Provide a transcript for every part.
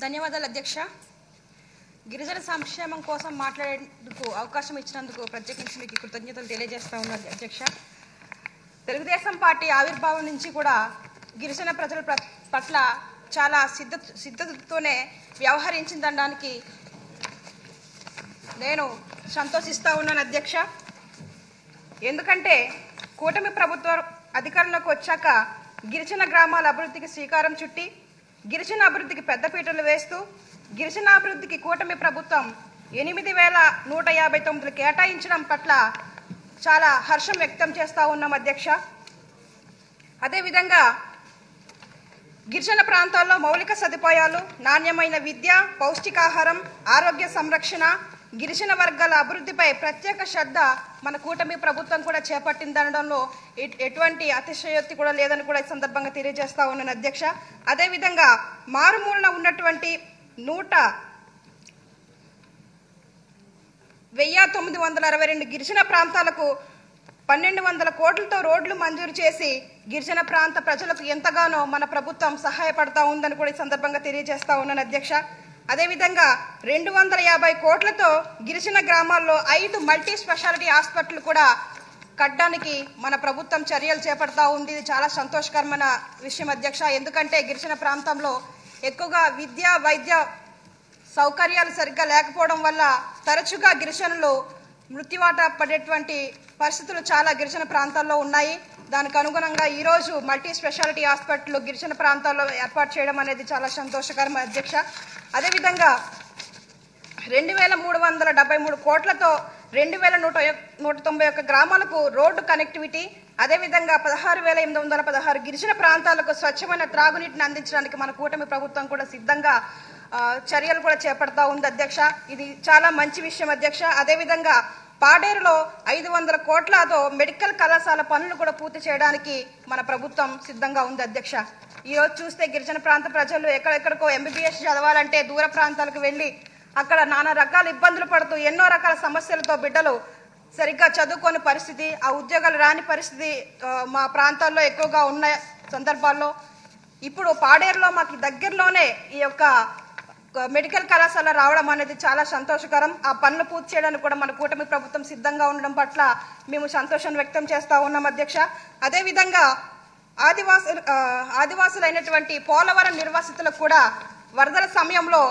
ధన్యవాదాలు అధ్యక్ష. గిరిజన సంక్షేమం కోసం మాట్లాడేందుకు అవకాశం ఇచ్చినందుకు ప్రత్యేకించి మీకు కృతజ్ఞతలు తెలియజేస్తా ఉన్నాను అధ్యక్ష. తెలుగుదేశం పార్టీ ఆవిర్భావం నుంచి కూడా గిరిజన ప్రజల పట్ల చాలా సిద్ధతతోనే వ్యవహరించిందనడానికి నేను సంతోషిస్తూ ఉన్నాను అధ్యక్ష. ఎందుకంటే కూటమి ప్రభుత్వం అధికారంలోకి వచ్చాక గిరిజన గ్రామాల అభివృద్ధికి శ్రీకారం చుట్టి గిరిజన అభివృద్ధికి పెద్దపీటలు వేస్తూ గిరిజన అభివృద్ధికి కూటమి ప్రభుత్వం 8,159 కేటాయించడం పట్ల చాలా హర్షం వ్యక్తం చేస్తూ ఉన్నాం అధ్యక్ష. అదేవిధంగా గిరిజన ప్రాంతాల్లో మౌలిక సదుపాయాలు, నాణ్యమైన విద్య, పౌష్టికాహారం, ఆరోగ్య సంరక్షణ, గిరిజన వర్గాల అభివృద్ధిపై ప్రత్యేక శ్రద్ధ మన కూటమి ప్రభుత్వం కూడా చేపట్టిందనడంలో ఎటువంటి అతిశయోక్తి కూడా లేదని కూడా ఈ సందర్భంగా తెలియజేస్తా ఉన్నాను అధ్యక్ష. అదేవిధంగా మారుమూలన ఉన్నటువంటి 1,962 గిరిజన ప్రాంతాలకు 1,200 కోట్లతో రోడ్లు మంజూరు చేసి గిరిజన ప్రాంత ప్రజలకు ఎంతగానో మన ప్రభుత్వం సహాయపడతా ఉందని కూడా ఈ సందర్భంగా తెలియజేస్తా ఉన్నాను అధ్యక్ష. అదేవిధంగా 250 కోట్లతో గిరిజన గ్రామాల్లో 5 మల్టీ స్పెషాలిటీ హాస్పిటల్ కూడా కట్టడానికి మన ప్రభుత్వం చర్యలు చేపడతా ఉంది. ఇది చాలా సంతోషకరమైన విషయం అధ్యక్ష. ఎందుకంటే గిరిజన ప్రాంతంలో ఎక్కువగా విద్య, వైద్య సౌకర్యాలు సరిగ్గా లేకపోవడం వల్ల తరచుగా గిరిజనులు మృత్యువాత పడేటువంటి పరిస్థితులు చాలా గిరిజన ప్రాంతాల్లో ఉన్నాయి. దానికి అనుగుణంగా ఈరోజు మల్టీ స్పెషాలిటీ హాస్పిటల్ గిరిజన ప్రాంతాల్లో ఏర్పాటు చేయడం అనేది చాలా సంతోషకరం అధ్యక్ష. అదేవిధంగా 2,373 కోట్లతో 2,191 గ్రామాలకు రోడ్డు కనెక్టివిటీ, అదేవిధంగా 16,816 గిరిజన ప్రాంతాలకు స్వచ్ఛమైన త్రాగునీటిని అందించడానికి మన కూటమి ప్రభుత్వం కూడా సిద్ధంగా చర్యలు కూడా చేపడతా ఉంది అధ్యక్ష. ఇది చాలా మంచి విషయం అధ్యక్ష. అదేవిధంగా పాడేరులో 500 కోట్లతో మెడికల్ కళాశాల పనులు కూడా పూర్తి చేయడానికి మన ప్రభుత్వం సిద్ధంగా ఉంది అధ్యక్ష. ఈరోజు చూస్తే గిరిజన ప్రాంత ప్రజలు ఎక్కడెక్కడికో MBBS చదవాలంటే దూర ప్రాంతాలకు వెళ్ళి అక్కడ నానా రకాల ఇబ్బందులు పడుతూ ఎన్నో రకాల సమస్యలతో బిడ్డలు సరిగ్గా చదువుకోని పరిస్థితి, ఆ ఉద్యోగాలు రాని పరిస్థితి మా ప్రాంతాల్లో ఎక్కువగా ఉన్న సందర్భాల్లో ఇప్పుడు పాడేరులో మాకు దగ్గరలోనే ఈ యొక్క మెడికల్ కళాశాల రావడం అనేది చాలా సంతోషకరం. ఆ పనులు పూర్తి చేయడానికి కూడా మన కూటమి ప్రభుత్వం సిద్ధంగా ఉండడం పట్ల మేము సంతోషాన్ని వ్యక్తం చేస్తూ ఉన్నాం అధ్యక్ష. అదేవిధంగా ఆదివాసులైనటువంటి పోలవరం నిర్వాసితులకు కూడా వరదల సమయంలో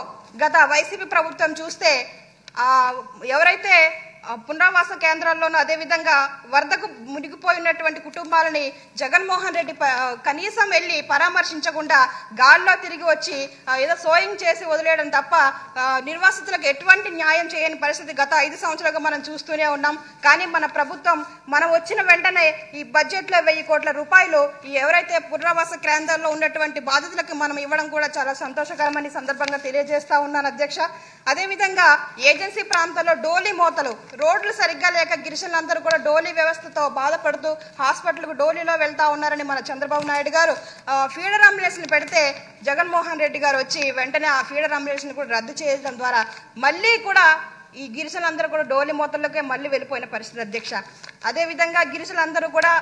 గత వైసీపీ ప్రభుత్వం చూస్తే ఎవరైతే పునరావాస కేంద్రాల్లోనూ అదేవిధంగా వరదకు మునిగిపోయినటువంటి కుటుంబాలని జగన్మోహన్ రెడ్డి కనీసం వెళ్ళి పరామర్శించకుండా గాల్లో తిరిగి వచ్చి ఏదో సోయింగ్ చేసి వదిలేయడం తప్ప నిర్వాసితులకు ఎటువంటి న్యాయం చేయని పరిస్థితి గత 5 సంవత్సరాలుగా మనం చూస్తూనే ఉన్నాం. కానీ మన ప్రభుత్వం మనం వచ్చిన వెంటనే ఈ బడ్జెట్లో 1,000 కోట్ల రూపాయలు ఎవరైతే పునరావాస కేంద్రాల్లో ఉన్నటువంటి బాధితులకు మనం ఇవ్వడం కూడా చాలా సంతోషకరమని సందర్భంగా తెలియజేస్తా ఉన్నాను అధ్యక్ష. అదేవిధంగా ఏజెన్సీ ప్రాంతాల్లో డోలీ మోతలు, రోడ్లు సరిగ్గా లేక గిరిజనులందరూ కూడా డోలీ వ్యవస్థతో బాధపడుతూ హాస్పిటల్కు డోలీలో వెళ్తా ఉన్నారని మన చంద్రబాబు నాయుడు గారు ఫీడర్ అంబులెన్స్ని పెడితే జగన్మోహన్ రెడ్డి గారు వచ్చి వెంటనే ఆ ఫీడర్ అంబులెన్స్ని కూడా రద్దు చేయడం ద్వారా మళ్ళీ కూడా ఈ గిరిజనులందరూ కూడా డోలీ మోతల్లోకే మళ్ళీ వెళ్ళిపోయిన పరిస్థితి అధ్యక్ష. అదేవిధంగా గిరిజనులందరూ కూడా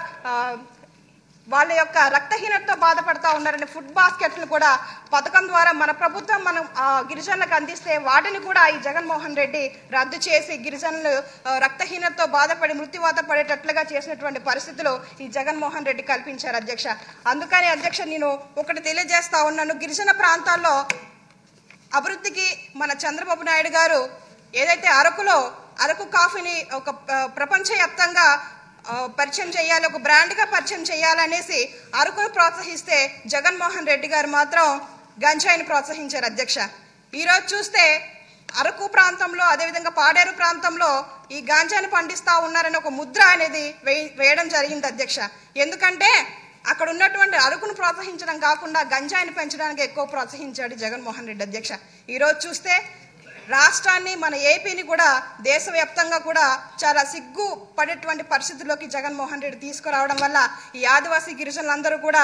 వాళ్ళ యొక్క రక్తహీనతతో బాధపడతా ఉన్నారని ఫుడ్ బాస్కెట్లు కూడా పథకం ద్వారా మన ప్రభుత్వం మనం గిరిజనులకు అందిస్తే వాటిని కూడా ఈ జగన్మోహన్ రెడ్డి రద్దు చేసి గిరిజనులు రక్తహీనతతో బాధపడి మృత్యువాత పడేటట్లుగా చేసినటువంటి పరిస్థితులు ఈ జగన్మోహన్ రెడ్డి కల్పించారు అధ్యక్ష. అందుకని అధ్యక్ష నేను ఒకటి తెలియజేస్తా ఉన్నాను, గిరిజన ప్రాంతాల్లో అభివృద్ధికి మన చంద్రబాబు నాయుడు గారు ఏదైతే అరకు కాఫీని ఒక ప్రపంచవ్యాప్తంగా పరిచయం చేయాలి, ఒక బ్రాండ్గా పరిచయం చేయాలనేసి అరకును ప్రోత్సహిస్తే జగన్మోహన్ రెడ్డి గారు మాత్రం గంజాయిని ప్రోత్సహించారు అధ్యక్ష. ఈరోజు చూస్తే అరకు ప్రాంతంలో అదేవిధంగా పాడేరు ప్రాంతంలో ఈ గాంజాని పండిస్తూ ఉన్నారని ఒక ముద్ర అనేది వేయడం జరిగింది అధ్యక్ష. ఎందుకంటే అక్కడ ఉన్నటువంటి అరకును ప్రోత్సహించడం కాకుండా గంజాయిని పెంచడానికి ఎక్కువ ప్రోత్సహించాడు జగన్మోహన్ రెడ్డి అధ్యక్ష. ఈరోజు చూస్తే రాష్ట్రాన్ని మన ఏపీని కూడా దేశవ్యాప్తంగా కూడా చాలా సిగ్గు పడేటువంటి పరిస్థితుల్లోకి జగన్మోహన్ రెడ్డి తీసుకురావడం వల్ల ఈ ఆదివాసీ గిరిజనులందరూ కూడా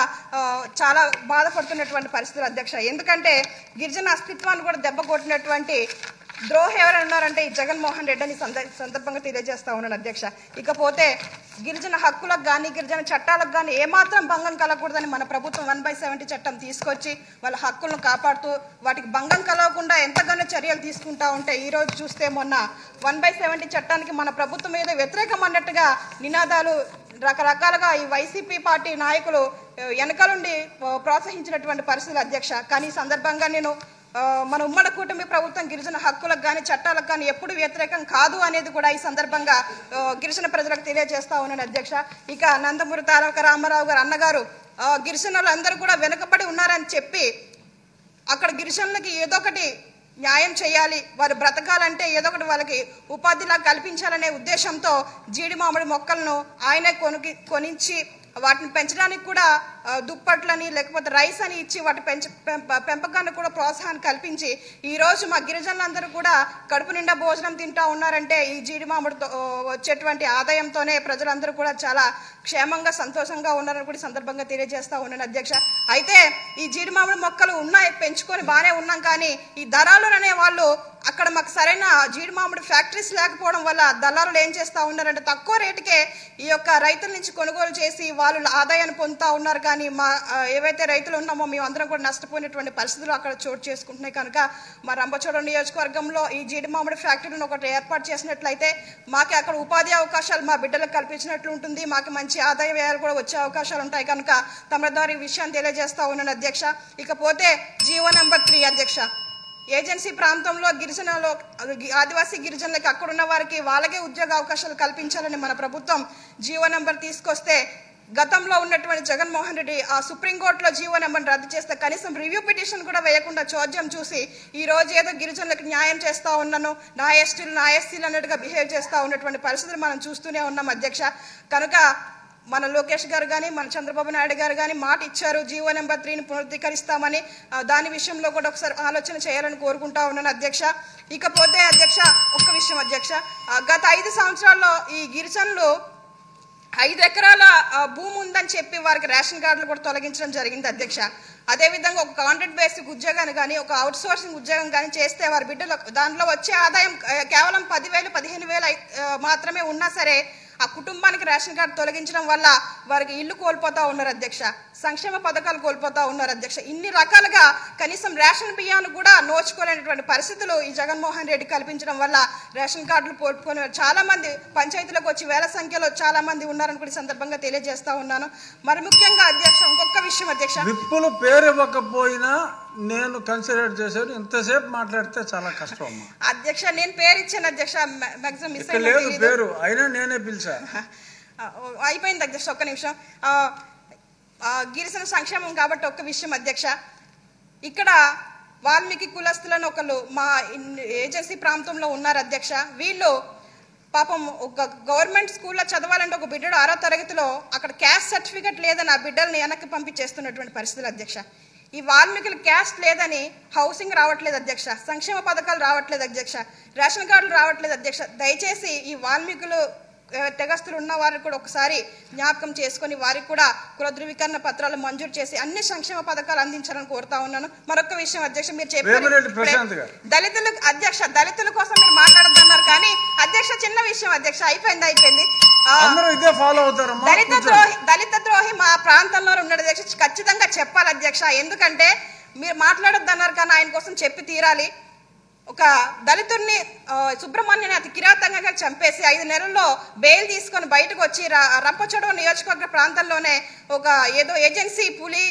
చాలా బాధపడుతున్నటువంటి పరిస్థితులు అధ్యక్ష. ఎందుకంటే గిరిజన అస్తిత్వాన్ని కూడా దెబ్బ కొట్టినటువంటి ద్రోహి ఎవరైనా ఉన్నారంటే ఈ జగన్మోహన్ రెడ్డి అని సందర్భంగా తెలియజేస్తా ఉన్నాను అధ్యక్ష. ఇకపోతే గిరిజన హక్కులకు కానీ గిరిజన చట్టాలకు కానీ ఏమాత్రం భంగం కలగకూడదని మన ప్రభుత్వం 1/70 చట్టం తీసుకొచ్చి వాళ్ళ హక్కులను కాపాడుతూ వాటికి భంగం కలగకుండా ఎంతగానో చర్యలు తీసుకుంటా ఉంటే ఈ రోజు చూస్తే మొన్న 1/70 చట్టానికి మన ప్రభుత్వం మీద వ్యతిరేకం అన్నట్టుగా నినాదాలు రకరకాలుగా ఈ వైసీపీ పార్టీ నాయకులు వెనకాలండి ప్రోత్సహించినటువంటి పరిస్థితులు అధ్యక్ష. కానీ ఈ సందర్భంగా నేను మన ఉమ్మడి కూటమి ప్రభుత్వం గిరిజన హక్కులకు కానీ చట్టాలకు కానీ ఎప్పుడు వ్యతిరేకం కాదు అనేది కూడా ఈ సందర్భంగా గిరిజన ప్రజలకు తెలియజేస్తా ఉన్నాను అధ్యక్ష. ఇక నందమూరి తారక రామారావు గారు అన్నగారు గిరిజనులు అందరూ కూడా వెనుకబడి ఉన్నారని చెప్పి అక్కడ గిరిజనులకి ఏదో ఒకటి న్యాయం చేయాలి, వారు బ్రతకాలంటే ఏదో ఒకటి వాళ్ళకి ఉపాధిలా కల్పించాలనే ఉద్దేశంతో జీడి మామిడి మొక్కలను ఆయనే కొనించి వాటిని పెంచడానికి కూడా దుప్పట్లని లేకపోతే రైస్ అని ఇచ్చి వాటి పెంపకానికి కూడా ప్రోత్సాహాన్ని కల్పించి ఈ రోజు మా గిరిజనులందరూ కూడా కడుపు నిండా భోజనం తింటా ఉన్నారంటే ఈ జీడి మామిడితో వచ్చేటువంటి ఆదాయంతోనే ప్రజలందరూ కూడా చాలా క్షేమంగా సంతోషంగా ఉన్నారని కూడా సందర్భంగా తెలియజేస్తా ఉన్నాను అధ్యక్ష. అయితే ఈ జీడి మామిడి మొక్కలు ఉన్నాయి, పెంచుకొని బాగానే ఉన్నాం, కానీ ఈ దళారులు అనే వాళ్ళు అక్కడ మాకు సరైన జీడి మామిడి ఫ్యాక్టరీస్ లేకపోవడం వల్ల దళారులు ఏం చేస్తూ ఉన్నారంటే తక్కువ రేటుకే ఈ యొక్క రైతుల నుంచి కొనుగోలు చేసి వాళ్ళు ఆదాయాన్ని పొందుతూ ఉన్నారు. కానీ మా ఏవైతే రైతులు ఉన్నామో మేమందరం కూడా నష్టపోయినటువంటి పరిస్థితులు అక్కడ చోటు చేసుకుంటున్నాయి. కనుక మా రంపచోడవరం నియోజకవర్గంలో ఈ జీడి మామిడి ఫ్యాక్టరీని ఒకటి ఏర్పాటు చేసినట్లయితే మాకు అక్కడ ఉపాధి అవకాశాలు మా బిడ్డలకు కల్పించినట్లు ఉంటుంది, మాకు మంచి ఆదాయ వ్యయాలు కూడా వచ్చే అవకాశాలు ఉంటాయి. కనుక తమ ద్వారా ఈ విషయాన్ని తెలియజేస్తా ఉన్నాను అధ్యక్ష. ఇకపోతే జీవో నెంబర్ 3 అధ్యక్ష. ఏజెన్సీ ప్రాంతంలో గిరిజనలో ఆదివాసీ గిరిజనులకి అక్కడున్న వారికి వాళ్ళకే ఉద్యోగ అవకాశాలు కల్పించాలని మన ప్రభుత్వం జీవో నెంబర్ తీసుకొస్తే గతంలో ఉన్నటువంటి జగన్మోహన్ రెడ్డి ఆ సుప్రీంకోర్టులో జీవో నెంబర్ని రద్దు చేస్తే కనీసం రివ్యూ పిటిషన్ కూడా వేయకుండా చోద్యం చూసి ఈ రోజు ఏదో గిరిజనులకు న్యాయం చేస్తా ఉన్నాను, నా ఎస్టీలు అన్నట్టుగా బిహేవ్ చేస్తూ ఉన్నటువంటి పరిస్థితులు మనం చూస్తూనే ఉన్నాం అధ్యక్ష. కనుక మన లోకేష్ గారు కానీ మన చంద్రబాబు నాయుడు గారు కానీ మాట ఇచ్చారు జీవో నెంబర్ 3ని పునరుద్ధరిస్తామని, దాని విషయంలో కూడా ఒకసారి ఆలోచన చేయాలని కోరుకుంటా ఉన్నాను అధ్యక్ష. ఇకపోతే అధ్యక్ష ఒక్క విషయం అధ్యక్ష, గత 5 సంవత్సరాల్లో ఈ గిరిజనులు 5 ఎకరాల భూమి ఉందని చెప్పి వారికి రేషన్ కార్డులు కూడా తొలగించడం జరిగింది అధ్యక్ష. అదేవిధంగా ఒక కాంట్రాక్ట్ బేసిక్ ఉద్యోగాన్ని కానీ ఒక అవుట్ సోర్సింగ్ ఉద్యోగం కానీ చేస్తే వారి బిడ్డలు దాంట్లో వచ్చే ఆదాయం కేవలం 10,000 15,000 మాత్రమే ఉన్నా సరే ఆ కుటుంబానికి రేషన్ కార్డు తొలగించడం వల్ల వారికి ఇల్లు కోల్పోతా ఉన్నారు అధ్యక్ష, సంక్షేమ పథకాలు కోల్పోతా ఉన్నారు అధ్యక్ష. ఇన్ని రకాలుగా కనీసం రేషన్ బియ్యాన్ని కూడా నోచుకోలేనటువంటి పరిస్థితులు ఈ జగన్మోహన్ రెడ్డి కల్పించడం వల్ల రేషన్ కార్డులు కోల్పోని చాలా మంది పంచాయతీలకు వచ్చి వేల సంఖ్యలో చాలా మంది ఉన్నారని కూడా సందర్భంగా తెలియజేస్తా ఉన్నాను. మరి ముఖ్యంగా అధ్యక్ష ఇంకొక విషయం అధ్యక్ష, విప్పులు పేరు ఇవ్వకపోయినా నేను కన్సిడర్ చేశాను, ఇంతసేపు మాట్లాడితే చాలా కష్టం అమ్మా అధ్యక్ష. నేను పేరు ఇచ్చాను అధ్యక్ష, మాక్సిమం మిస్ లేదు పేరు అయినా నేనే పిలిచా. అయిపోయింది అధ్యక్ష. ఒక్క నిమిషం, గిరిజన సంక్షేమం కాబట్టి ఒక్క విషయం అధ్యక్ష. ఇక్కడ వాల్మీకి కులస్తులను ఒకళ్ళు మా ఏజెన్సీ ప్రాంతంలో ఉన్నారు అధ్యక్ష. వీళ్ళు పాపం ఒక గవర్నమెంట్ స్కూల్లో చదవాలంటే ఒక బిడ్డడు 6వ తరగతిలో అక్కడ క్యాస్ట్ సర్టిఫికెట్ లేదని ఆ బిడ్డల్ని వెనక్కి పంపించేస్తున్నటువంటి పరిస్థితులు అధ్యక్ష. ఈ వాల్మీకులు క్యాస్ట్ లేదని హౌసింగ్ రావట్లేదు అధ్యక్ష, సంక్షేమ పథకాలు రావట్లేదు అధ్యక్ష, రేషన్ కార్డులు రావట్లేదు అధ్యక్ష. దయచేసి ఈ వాల్మీకులు తెగస్తులు ఉన్న వారికి కూడా ఒకసారి జ్ఞాపకం చేసుకుని వారికి కూడా కుల ధృవీకరణ పత్రాలు మంజూరు చేసి అన్ని సంక్షేమ పథకాలు అందించాలని కోరుతా ఉన్నాను. మరొక విషయం అధ్యక్ష, మీరు చెప్పారు దళితులు అధ్యక్ష, దళితుల కోసం మీరు మాట్లాడద్దన్నారు కానీ అధ్యక్ష చిన్న విషయం అధ్యక్ష, అయిపోయింది. దళిత ద్రోహి మా ప్రాంతంలో ఉన్నాడు అధ్యక్ష, ఖచ్చితంగా చెప్పాలి అధ్యక్ష. ఎందుకంటే మీరు మాట్లాడొద్దన్నారు కానీ ఆయన కోసం చెప్పి తీరాలి. ఒక దళితుడిని సుబ్రహ్మణ్యాన్ని అతి కిరాతంగా చంపేసి 5 నెలల్లో బెయిల్ తీసుకొని బయటకు వచ్చి రంపచోడవరం నియోజకవర్గ ప్రాంతంలోనే ఒక ఏదో ఏజెన్సీ పులి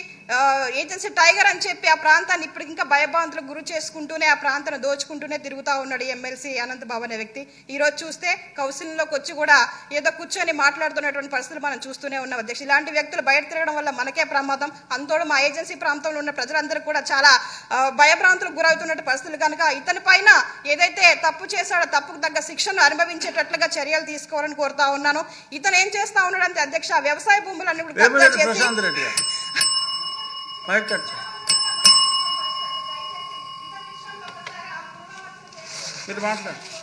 ఏజెన్సీ టైగర్ అని చెప్పి ఆ ప్రాంతాన్ని ఇప్పుడు ఇంకా భయభ్రాంతులకు గురి చేసుకుంటూనే ఆ ప్రాంతాన్ని దోచుకుంటూనే తిరుగుతూ ఉన్నాడు ఎమ్మెల్సీ అనంతబాబు అనే వ్యక్తి. ఈరోజు చూస్తే కౌన్సిల్లోకి వచ్చి కూడా ఏదో కూర్చొని మాట్లాడుతున్నటువంటి పరిస్థితులు మనం చూస్తూనే ఉన్నాం అధ్యక్ష. ఇలాంటి వ్యక్తులు బయట తిరగడం వల్ల మనకే ప్రమాదం. అంతోడు మా ఏజెన్సీ ప్రాంతంలో ఉన్న ప్రజలందరూ కూడా చాలా భయభ్రాంతులకు గురవుతున్న పరిస్థితులు కనుక ఇతని పైన ఏదైతే తప్పు చేశాడో తప్పుకు తగ్గ శిక్షను అనుభవించేటట్లుగా చర్యలు తీసుకోవాలని కోరుతా ఉన్నాను. ఇతను ఏం చేస్తా ఉన్నాడంటే అధ్యక్ష వ్యవసాయ భూములన్నీ కూడా కబ్జా చేసి మీరు మాట్లాడండి.